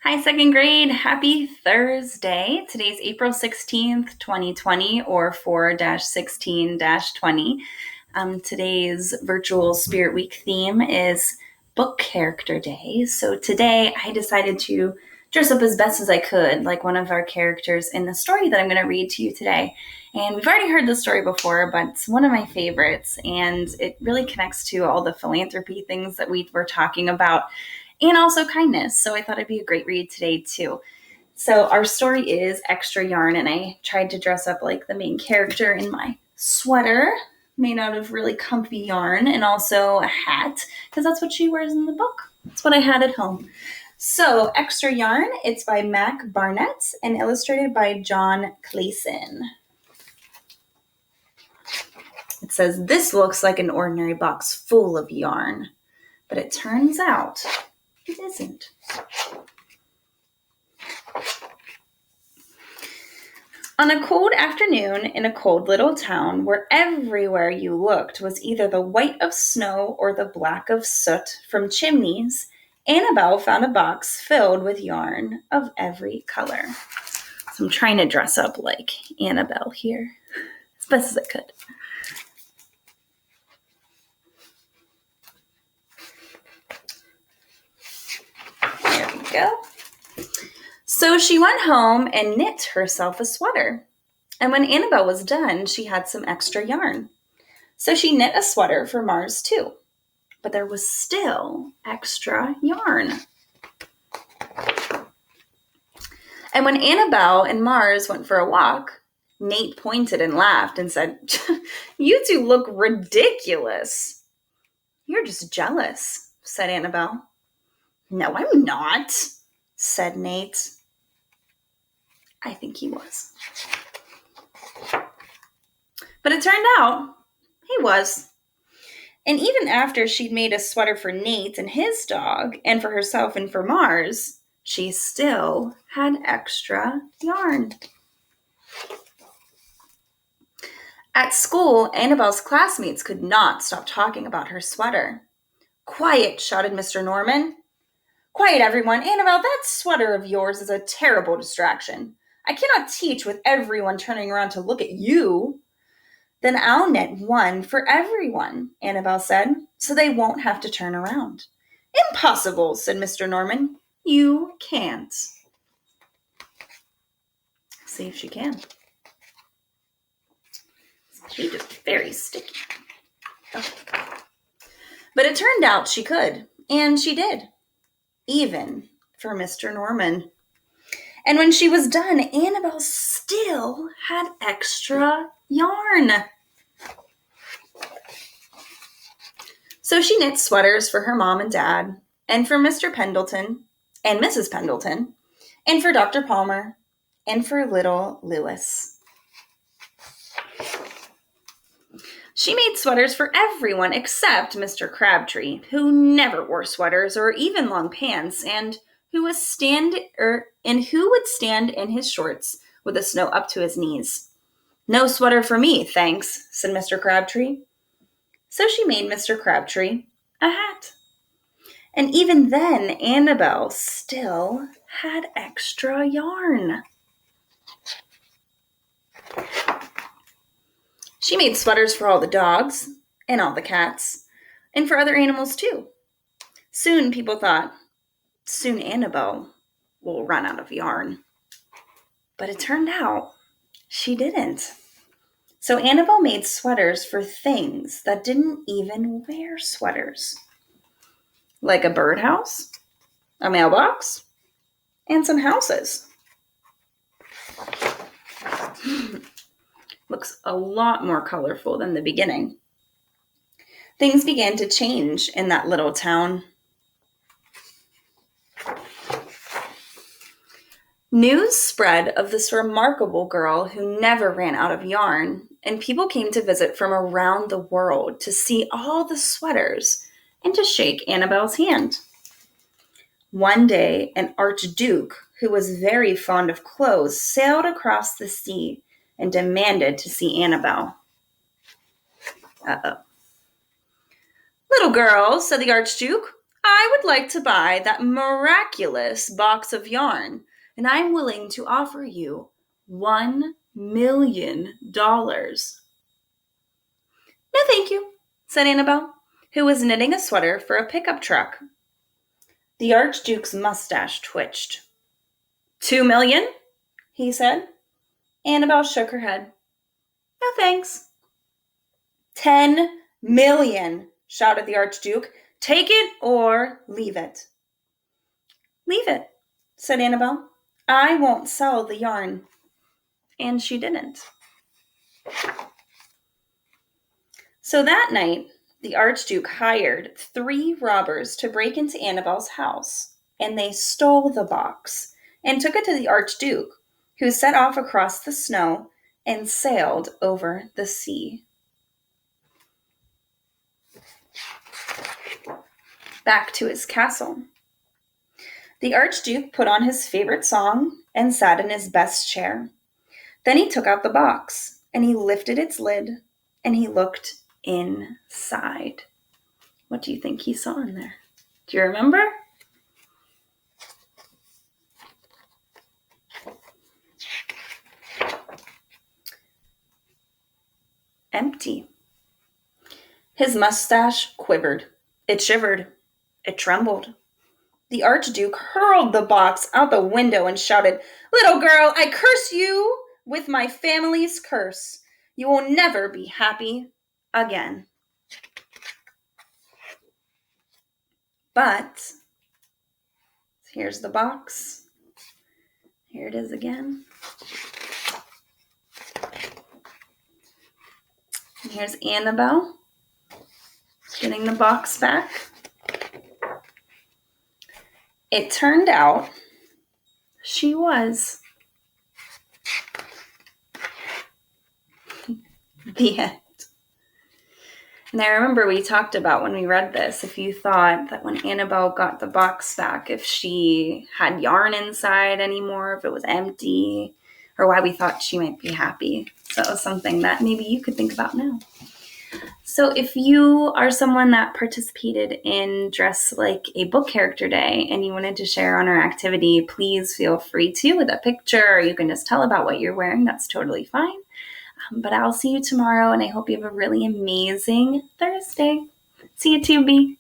Hi, second grade. Happy Thursday. Today's April 16th, 2020, or 4 16 today's virtual Spirit Week theme is Book Character Day. So today I decided to dress up as best as I could, like one of our characters in the story that I'm going to read to you today. And we've already heard this story before, but it's one of my favorites, and it really connects to all the philanthropy things that we were talking about and also kindness. So I thought it'd be a great read today too. So our story is Extra Yarn, and I tried to dress up like the main character in my sweater made out of really comfy yarn and also a hat because that's what she wears in the book. That's what I had at home. So Extra Yarn, it's by Mac Barnett and illustrated by John Clayson. It says, "This looks like an ordinary box full of yarn, but it turns out it isn't." On a cold afternoon in a cold little town where everywhere you looked was either the white of snow or the black of soot from chimneys, Annabelle found a box filled with yarn of every color. So I'm trying to dress up like Annabelle here as best as I could. There we go. So she went home and knit herself a sweater. And when Annabelle was done, she had some extra yarn. So she knit a sweater for Mars too. But there was still extra yarn. And when Annabelle and Mars went for a walk, Nate pointed and laughed and said, "You two look ridiculous." "You're just jealous," said Annabelle. "No, I'm not," said Nate. I think he was. But it turned out he was. And even after she'd made a sweater for Nate and his dog, and for herself and for Mars, she still had extra yarn. At school, Annabelle's classmates could not stop talking about her sweater. "Quiet," shouted Mr. Norman. "Quiet, everyone. Annabelle, that sweater of yours is a terrible distraction. I cannot teach with everyone turning around to look at you." "Then I'll knit one for everyone," Annabelle said, "so they won't have to turn around." "Impossible," said Mr. Norman. "You can't." See if she can. This page is very sticky. Okay. But it turned out she could, and she did, even for Mr. Norman. And when she was done, Annabelle still had extra yarn. So she knit sweaters for her mom and dad, and for Mr. Pendleton, and Mrs. Pendleton, and for Dr. Palmer, and for little Lewis. She made sweaters for everyone except Mr. Crabtree, who never wore sweaters or even long pants, and who would stand in his shorts with the snow up to his knees. "No sweater for me, thanks," said Mr. Crabtree. So she made Mr. Crabtree a hat. And even then, Annabelle still had extra yarn. She made sweaters for all the dogs and all the cats, and for other animals too. Soon people thought, soon Annabelle will run out of yarn. But it turned out she didn't. So Annabelle made sweaters for things that didn't even wear sweaters. Like a birdhouse, a mailbox, and some houses. Looks a lot more colorful than the beginning. Things began to change in that little town. News spread of this remarkable girl who never ran out of yarn, and people came to visit from around the world to see all the sweaters and to shake Annabelle's hand. One day, an archduke who was very fond of clothes sailed across the sea and demanded to see Annabelle. "Uh-oh. Little girl," said the archduke, I would like to buy that miraculous box of yarn, and I'm willing to offer you $1 million. No, thank you, said Annabel, who was knitting a sweater for a pickup truck. The Archduke's mustache twitched. 2 million? He said. Annabel shook her head. No, thanks. 10 million, shouted the Archduke. Take it or leave it. Leave it, said Annabel. I won't sell the yarn. And she didn't. So that night, the Archduke hired 3 robbers to break into Annabel's house, and they stole the box and took it to the Archduke, who set off across the snow and sailed over the sea. Back to his castle. The Archduke put on his favorite song and sat in his best chair. Then he took out the box, and he lifted its lid, and he looked inside. What do you think he saw in there? Do you remember? Empty. His mustache quivered. It shivered. It trembled. The Archduke hurled the box out the window and shouted, "Little girl, I curse you with my family's curse. You will never be happy again." But here's the box. Here it is again. And here's Annabel getting the box back. It turned out she was. The end. And I remember we talked about when we read this, if you thought that when Annabel got the box back, if she had yarn inside anymore, if it was empty, or why we thought she might be happy. So it was something that maybe you could think about now. So if you are someone that participated in Dress Like a Book Character Day and you wanted to share on our activity, please feel free to with a picture, or you can just tell about what you're wearing. That's totally fine. But I'll see you tomorrow, and I hope you have a really amazing Thursday. See you, 2B.